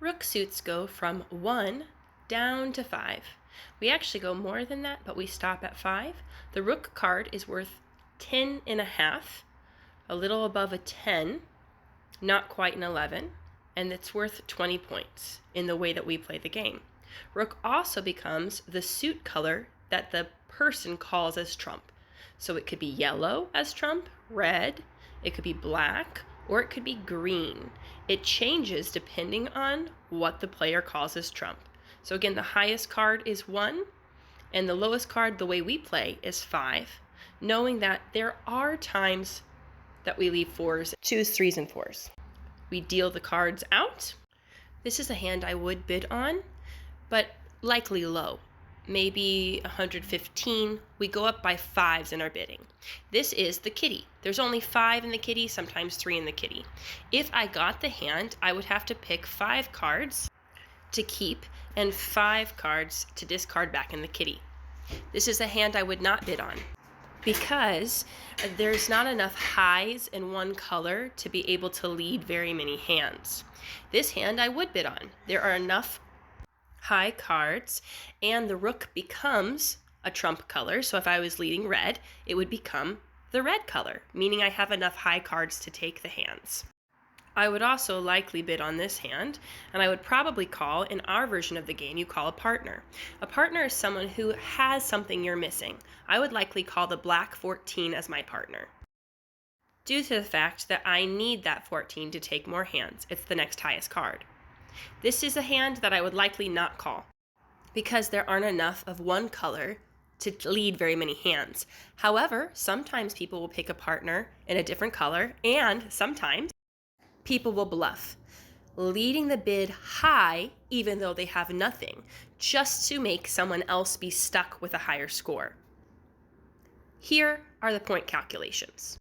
Rook suits go from 1 down to 5. We actually go more than that, but we stop at 5. The Rook card is worth 10 and a half, a little above a 10, not quite an 11, and it's worth 20 points in the way that we play the game. Rook also becomes the suit color that the person calls as trump. So it could be yellow as trump, red, it could be black, or it could be green. It changes depending on what the player calls as trump. So again, the highest card is 1, and the lowest card, the way we play, is 5, knowing that there are times that we leave 4s, 2s, 3s, and 4s. We deal the cards out. This is a hand I would bid on, but likely low. Maybe 115. We go up by 5s in our bidding. This is the kitty. There's only 5 in the kitty, sometimes 3 in the kitty. If I got the hand, I would have to pick 5 cards to keep and 5 cards to discard back in the kitty. This is a hand I would not bid on because there's not enough highs in one color to be able to lead very many hands. This hand I would bid on. There are enough high cards, and the Rook becomes a trump color. So if I was leading red, it would become the red color, meaning I have enough high cards to take the hands. I would also likely bid on this hand, and I would probably call, in our version of the game, you call a partner. A partner is someone who has something you're missing. I would likely call the black 14 as my partner, due to the fact that I need that 14 to take more hands. It's the next highest card. This is a hand that I would likely not call because there aren't enough of one color to lead very many hands. However, sometimes people will pick a partner in a different color, and sometimes people will bluff, leading the bid high even though they have nothing, just to make someone else be stuck with a higher score. Here are the point calculations.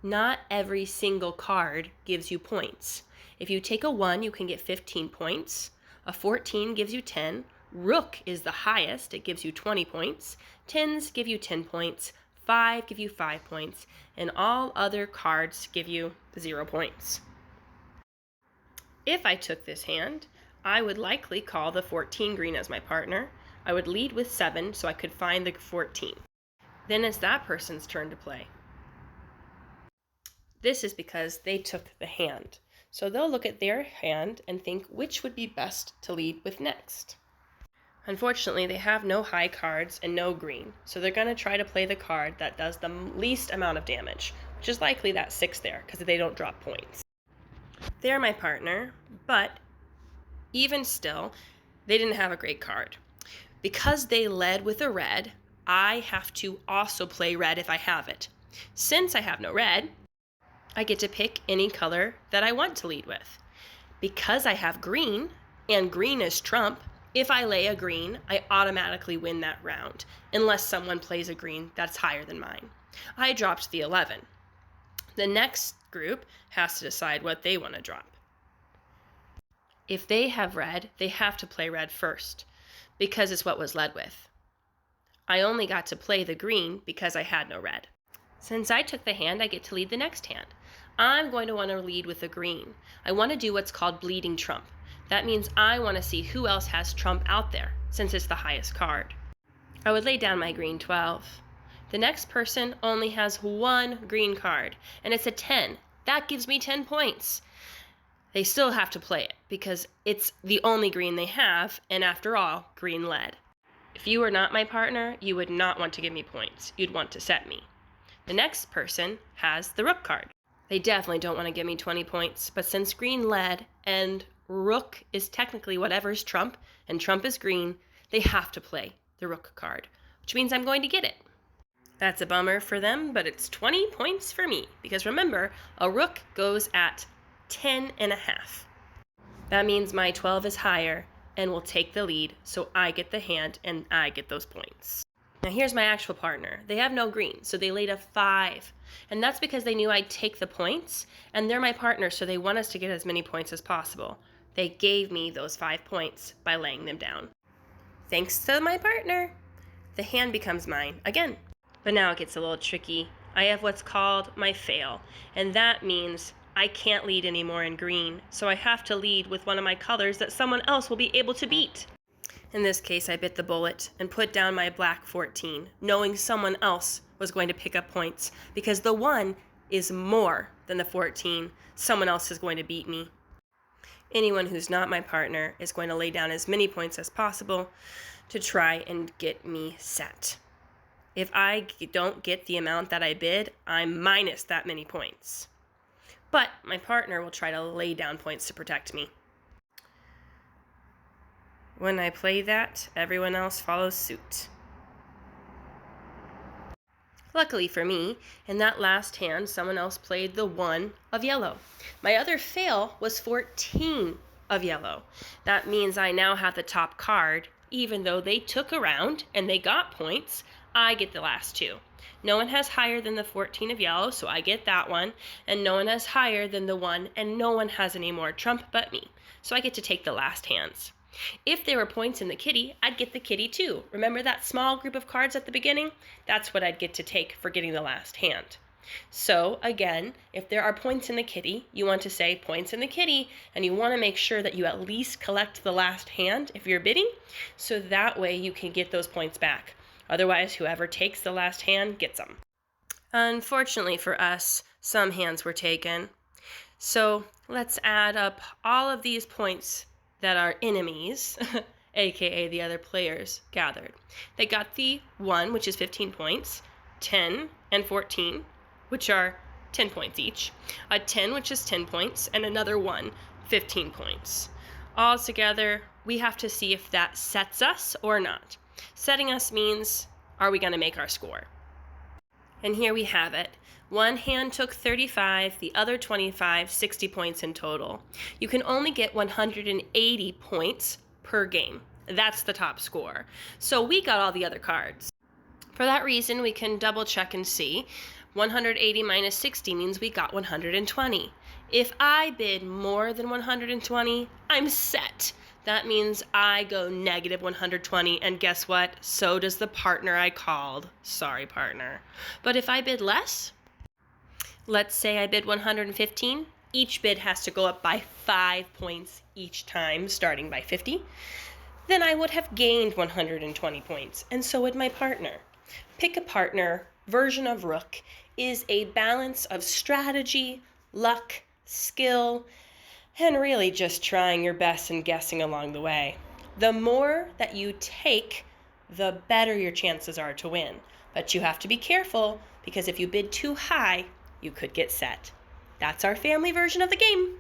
Not every single card gives you points. If you take a 1, you can get 15 points. A 14 gives you 10. Rook is the highest. It gives you 20 points. 10s give you 10 points. 5 give you 5 points. And all other cards give you 0 points. If I took this hand, I would likely call the 14 green as my partner. I would lead with 7 so I could find the 14. Then it's that person's turn to play. This is because they took the hand. So they'll look at their hand and think which would be best to lead with next. Unfortunately, they have no high cards and no green, so they're going to try to play the card that does the least amount of damage, which is likely that 6 there, because they don't drop points. They're my partner, but even still, they didn't have a great card. Because they led with a red, I have to also play red if I have it. Since I have no red, I get to pick any color that I want to lead with. Because I have green, and green is trump, if I lay a green, I automatically win that round, unless someone plays a green that's higher than mine. I dropped the 11. The next group has to decide what they want to drop. If they have red, they have to play red first, because it's what was led with. I only got to play the green because I had no red. Since I took the hand, I get to lead the next hand. I'm going to want to lead with the green. I want to do what's called bleeding trump. That means I want to see who else has trump out there, since it's the highest card. I would lay down my green 12. The next person only has 1 green card, and it's a 10. That gives me 10 points. They still have to play it, because it's the only green they have, and after all, green led. If you were not my partner, you would not want to give me points. You'd want to set me. The next person has the Rook card. They definitely don't want to give me 20 points, but since green led and Rook is technically whatever's trump, and trump is green, they have to play the Rook card, which means I'm going to get it. That's a bummer for them, but it's 20 points for me, because remember, a Rook goes at 10 and a half. That means my 12 is higher and will take the lead, so I get the hand and I get those points. Now here's my actual partner. They have no green, so they laid a 5. And that's because they knew I'd take the points, and they're my partner, so they want us to get as many points as possible. They gave me those 5 points by laying them down. Thanks to my partner, the hand becomes mine again. But now it gets a little tricky. I have what's called my fail, and that means I can't lead anymore in green, so I have to lead with one of my colors that someone else will be able to beat. In this case, I bit the bullet and put down my black 14, knowing someone else was going to pick up points, because the 1 is more than the 14. Someone else is going to beat me. Anyone who's not my partner is going to lay down as many points as possible to try and get me set. If I don't get the amount that I bid, I'm minus that many points. But my partner will try to lay down points to protect me. When I play that, everyone else follows suit. Luckily for me, in that last hand, someone else played the 1 of yellow. My other fail was 14 of yellow. That means I now have the top card, even though they took a round and they got points. I get the last 2. No one has higher than the 14 of yellow, so I get that one, and no one has higher than the 1, and no one has any more trump but me, so I get to take the last hands. If there were points in the kitty, I'd get the kitty too. Remember that small group of cards at the beginning? That's what I'd get to take for getting the last hand. So again, if there are points in the kitty, you want to say points in the kitty, and you want to make sure that you at least collect the last hand if you're bidding, so that way you can get those points back. Otherwise, whoever takes the last hand gets them. Unfortunately for us, some hands were taken. So let's add up all of these points that our enemies, aka the other players, gathered. They got the 1, which is 15 points, 10 and 14, which are 10 points each, a 10, which is 10 points, and another 1, 15 points. All together, we have to see if that sets us or not. Setting us means, are we going to make our score? And here we have it. One hand took 35, the other 25, 60 points in total. You can only get 180 points per game. That's the top score. So we got all the other cards. For that reason, we can double check and see. 180 minus 60 means we got 120. If I bid more than 120, I'm set. That means I go negative 120, and guess what? So does the partner I called. Sorry, partner. But if I bid less, let's say I bid 115, each bid has to go up by 5 points each time, starting by 50. Then I would have gained 120 points, and so would my partner. Pick a Partner version of Rook is a balance of strategy, luck, skill, and really just trying your best and guessing along the way. The more that you take, the better your chances are to win. But you have to be careful, because if you bid too high, you could get set. That's our family version of the game.